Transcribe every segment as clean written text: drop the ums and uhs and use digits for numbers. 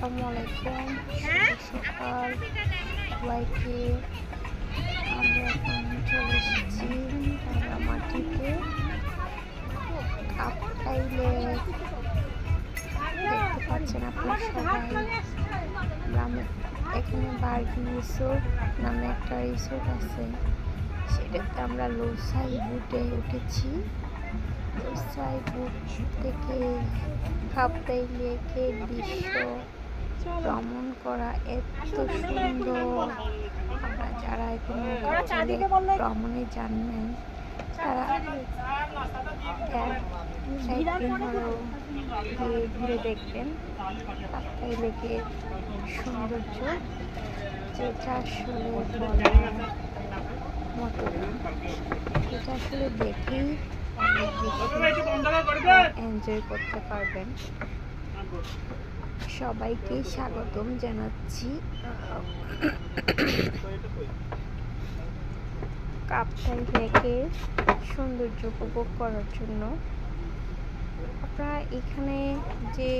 আসসালামু আলাইকুম, সকাল সবাইকে। আমরা এখন চলে এসেছি রাঙামাটিতে কাপ্তাইলে। দেখতে পাচ্ছেন আপনার সবাই, এখানে বার্গি রিসোর্ট নামে একটা রিসোর্ট আছে, সেটাতে আমরা লোসাই বুটে উঠেছি। লোসাই বুট থেকে কাপ্তাই লেকের দৃশ্য ভ্রমণ করা এত সুন্দর। আমরা যারা এখনো ভ্রমণে যান নাই তারা ঘুরে দেখবেন কাপ্তাই লেকের সৌন্দর্য, যেটা আসলে বলার মতো না। এটা আসলে দেখেই এনজয় করতে পারবেন। সবাইকে স্বাগতম জানাচ্ছি কাপ্তাই লেকের সৌন্দর্য উপভোগ করার জন্য। আপনারা এখানে যে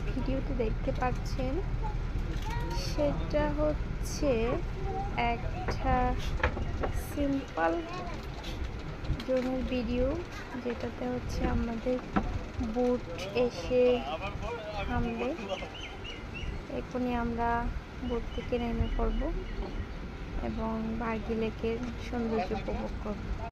ভিডিওটি দেখতে পাচ্ছেন সেটা হচ্ছে একটা সিম্পল জোনের ভিডিও, যেটাতে হচ্ছে আমাদের বুট এসে থামবে। এখনই আমরা বুট থেকে নেমে পড়ব এবং বার্গি লেকের সৌন্দর্য উপভোগ করব।